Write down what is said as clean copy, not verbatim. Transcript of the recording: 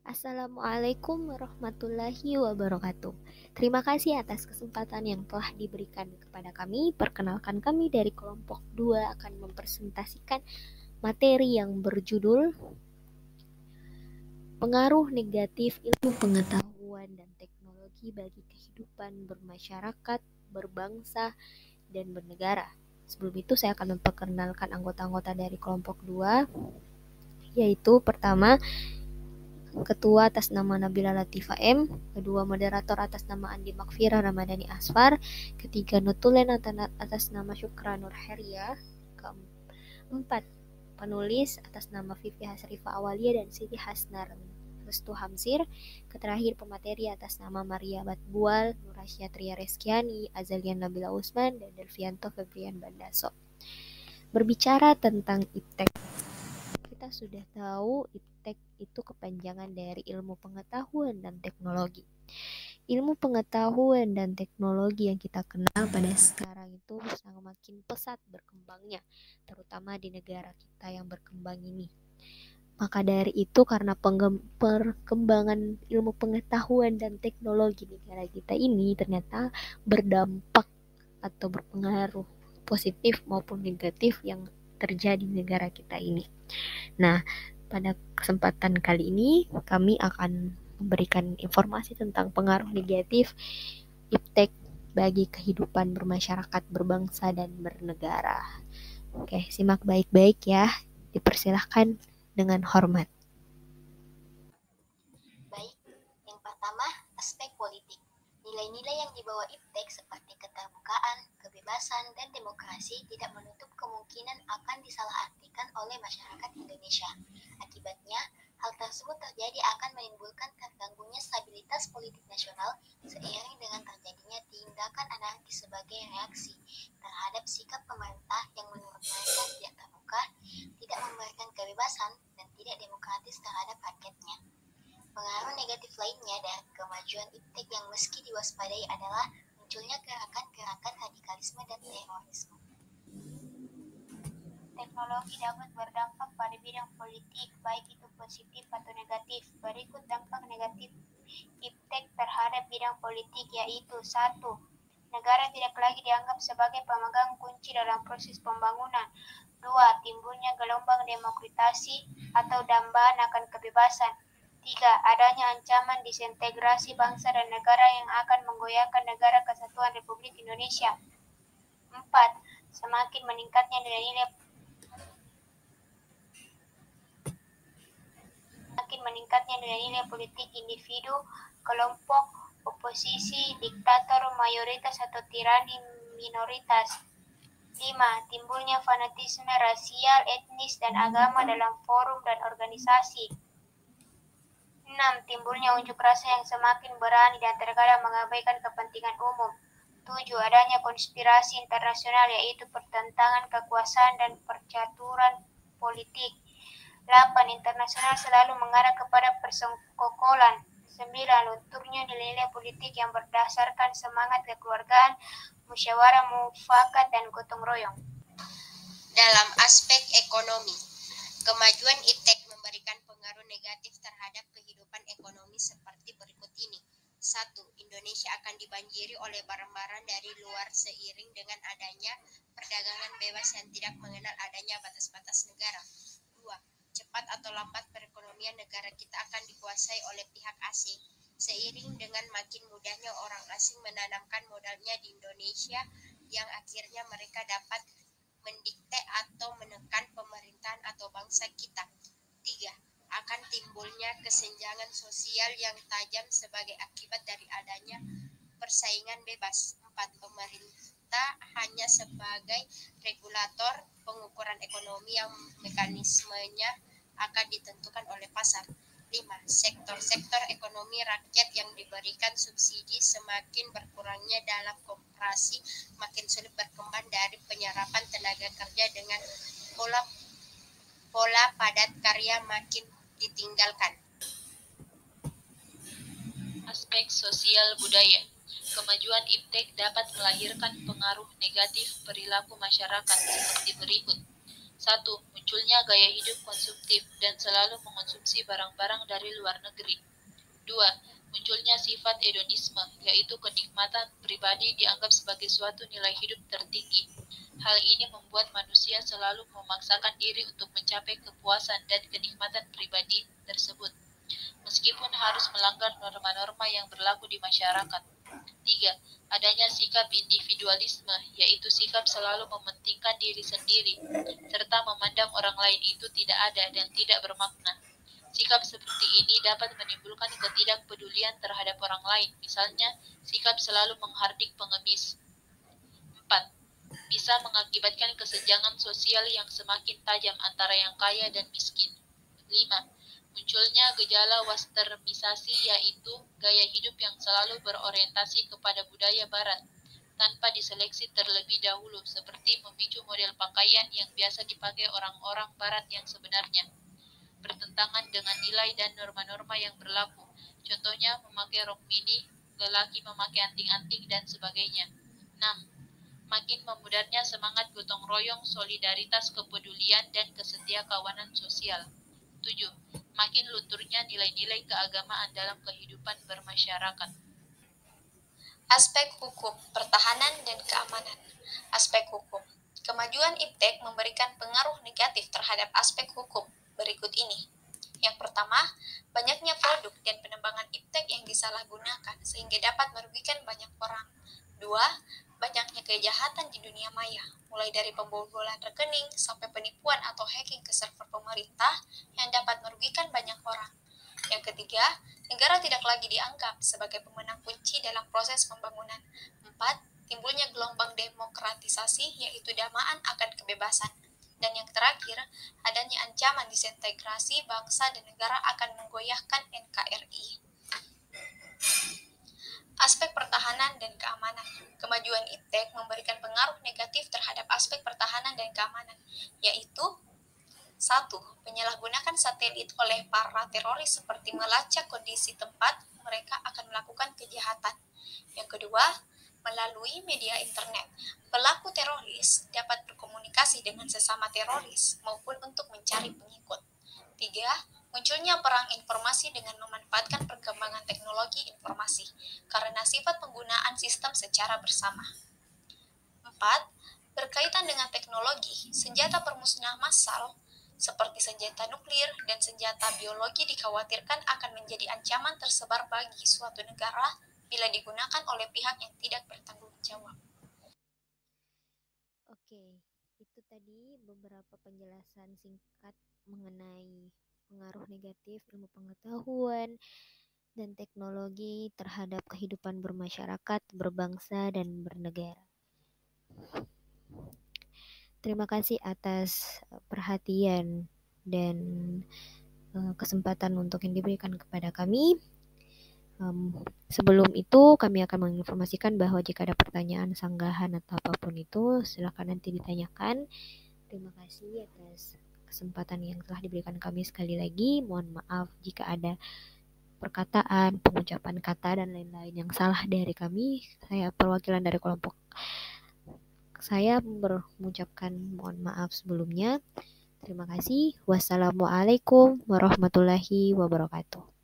Assalamualaikum warahmatullahi wabarakatuh. Terima kasih atas kesempatan yang telah diberikan kepada kami. Perkenalkan, kami dari kelompok 2 akan mempresentasikan materi yang berjudul Pengaruh Negatif Ilmu Pengetahuan dan Teknologi bagi Kehidupan Bermasyarakat, Berbangsa, dan Bernegara. Sebelum itu saya akan memperkenalkan anggota-anggota dari kelompok 2, yaitu pertama Ketua atas nama Nabila Latifah M, kedua moderator atas nama Andi Makfira Ramadhani Asfar, ketiga Nutulen atas nama Syukra Nur Heria, keempat penulis atas nama Vivi Hasrifa Awalia dan Siti Hasnar Restu Hamsir, terakhir pemateri atas nama Maria Batbual, Nurasya Tria Reskiani, Azalian Nabila Usman, dan Delvianto Febrian Bandaso. Berbicara tentang IPTEK, kita sudah tahu IPTEK itu kepanjangan dari ilmu pengetahuan dan teknologi. Ilmu pengetahuan dan teknologi yang kita kenal pada sekarang itu semakin pesat berkembangnya, terutama di negara kita yang berkembang ini. Maka dari itu, karena perkembangan ilmu pengetahuan dan teknologi negara kita ini ternyata berdampak atau berpengaruh positif maupun negatif yang terjadi di negara kita ini. Nah, pada kesempatan kali ini kami akan memberikan informasi tentang pengaruh negatif IPTEK bagi kehidupan bermasyarakat, berbangsa, dan bernegara. Oke, simak baik-baik ya. Dipersilahkan dengan hormat. Baik, yang pertama, aspek politik. Nilai-nilai yang dibawa IPTEK seperti keterbukaan, kebebasan, dan demokrasi tidak menutup kemungkinan akan disalahartikan oleh masyarakat Indonesia. Akibatnya, hal tersebut terjadi akan menimbulkan terganggunya stabilitas politik nasional seiring dengan terjadinya tindakan anarkis sebagai reaksi terhadap sikap pemerintah yang menurut mereka tidak terbuka, tidak memberikan kebebasan, dan tidak demokratis terhadap rakyatnya. Pengaruh negatif lainnya dari kemajuan IPTEK yang meski diwaspadai adalah munculnya gerakan-gerakan radikalisme dan terorisme. Teknologi dapat berdampak pada bidang politik, baik itu positif atau negatif. Berikut dampak negatif IPTEK terhadap bidang politik, yaitu 1. Negara tidak lagi dianggap sebagai pemegang kunci dalam proses pembangunan. 2. Timbulnya gelombang demokratisasi atau dambaan akan kebebasan. 3. Adanya ancaman disintegrasi bangsa dan negara yang akan menggoyahkan negara kesatuan Republik Indonesia. 4. Semakin meningkatnya nilai-nilai politik individu, kelompok oposisi, diktator mayoritas atau tirani minoritas. 5. Timbulnya fanatisme rasial, etnis, dan agama dalam forum dan organisasi. 6. Timbulnya unjuk rasa yang semakin berani dan terkadang mengabaikan kepentingan umum. 7. Adanya konspirasi internasional, yaitu pertentangan kekuasaan dan percaturan politik. 8. Internasional selalu mengarah kepada persekongkolan. 9. Lunturnya nilai-nilai politik yang berdasarkan semangat kekeluargaan, musyawarah mufakat, dan gotong royong. Dalam aspek ekonomi, kemajuan IPTEK memberikan pengaruh negatif terhadap kehidupan ekonomi seperti berikut ini. 1. Indonesia akan dibanjiri oleh barang-barang dari luar seiring dengan adanya perdagangan bebas yang tidak mengenal adanya batas-batas negara. 2. Cepat atau lambat perekonomian negara kita akan dikuasai oleh pihak asing seiring dengan makin mudahnya orang asing menanamkan modalnya di Indonesia yang akhirnya mereka dapat mendikte atau menekan pemerintahan atau bangsa kita. 3. Akan timbulnya kesenjangan sosial yang tajam sebagai akibat dari adanya persaingan bebas. 4. Pemerintah hanya sebagai regulator pengukuran ekonomi yang mekanismenya akan ditentukan oleh pasar. 5. Sektor-sektor ekonomi rakyat yang diberikan subsidi semakin berkurangnya dalam koperasi makin sulit berkembang dari penyerapan tenaga kerja dengan pola padat karya makin ditinggalkan. Aspek sosial budaya. Kemajuan IPTEK dapat melahirkan pengaruh negatif perilaku masyarakat seperti berikut. 1. Munculnya gaya hidup konsumtif dan selalu mengonsumsi barang-barang dari luar negeri. 2. Munculnya sifat hedonisme, yaitu kenikmatan pribadi dianggap sebagai suatu nilai hidup tertinggi. Hal ini membuat manusia selalu memaksakan diri untuk mencapai kepuasan dan kenikmatan pribadi tersebut, meskipun harus melanggar norma-norma yang berlaku di masyarakat. 3. Adanya sikap individualisme, yaitu sikap selalu mementingkan diri sendiri, serta memandang orang lain itu tidak ada dan tidak bermakna. Sikap seperti ini dapat menimbulkan ketidakpedulian terhadap orang lain, misalnya sikap selalu menghardik pengemis. 4. Bisa mengakibatkan kesenjangan sosial yang semakin tajam antara yang kaya dan miskin. 5. Munculnya gejala westernisasi, yaitu gaya hidup yang selalu berorientasi kepada budaya barat, tanpa diseleksi terlebih dahulu, seperti memicu model pakaian yang biasa dipakai orang-orang barat yang sebenarnya bertentangan dengan nilai dan norma-norma yang berlaku. Contohnya memakai rok mini, lelaki memakai anting-anting, dan sebagainya. 6. Makin memudarnya semangat gotong royong, solidaritas, kepedulian, dan kesetia kawanan sosial. 7. Makin lunturnya nilai-nilai keagamaan dalam kehidupan bermasyarakat. Aspek hukum, pertahanan, dan keamanan. Aspek hukum. Kemajuan iptek memberikan pengaruh negatif terhadap aspek hukum berikut ini. Yang pertama, banyaknya produk dan penembangan iptek yang disalahgunakan sehingga dapat merugikan banyak orang. 2. Banyaknya kejahatan di dunia maya, mulai dari pembobolan rekening sampai penipuan atau hacking ke server pemerintah yang dapat merugikan banyak orang. Yang ketiga, negara tidak lagi dianggap sebagai pemenang kunci dalam proses pembangunan. 4. Timbulnya gelombang demokratisasi, yaitu damaan akan kebebasan. Dan yang terakhir, adanya ancaman disintegrasi bangsa dan negara akan menggoyahkan NKRI. Aspek pertahanan dan keamanan. Kemajuan iptek memberikan pengaruh negatif terhadap aspek pertahanan dan keamanan, yaitu 1. Penyalahgunaan satelit oleh para teroris seperti melacak kondisi tempat mereka akan melakukan kejahatan. Yang kedua, melalui media internet, pelaku teroris dapat berkomunikasi dengan sesama teroris maupun untuk mencari pengikut. 3. Munculnya perang informasi dengan memanfaatkan perkembangan teknologi informasi karena sifat penggunaan sistem secara bersama. 4. Berkaitan dengan teknologi, senjata permusnahan massal seperti senjata nuklir dan senjata biologi dikhawatirkan akan menjadi ancaman tersebar bagi suatu negara bila digunakan oleh pihak yang tidak bertanggung jawab. Oke, itu tadi beberapa penjelasan singkat mengenai pengaruh negatif ilmu pengetahuan dan teknologi terhadap kehidupan bermasyarakat, berbangsa, dan bernegara. Terima kasih atas perhatian dan kesempatan untuk yang diberikan kepada kami. Sebelum itu kami akan menginformasikan bahwa jika ada pertanyaan, sanggahan, atau apapun itu, silakan nanti ditanyakan. Terima kasih atas kesempatan yang telah diberikan kami sekali lagi. Mohon maaf jika ada perkataan, pengucapan kata, dan lain-lain yang salah dari kami. Saya perwakilan dari kelompok saya mengucapkan mohon maaf sebelumnya. Terima kasih. Wassalamualaikum warahmatullahi wabarakatuh.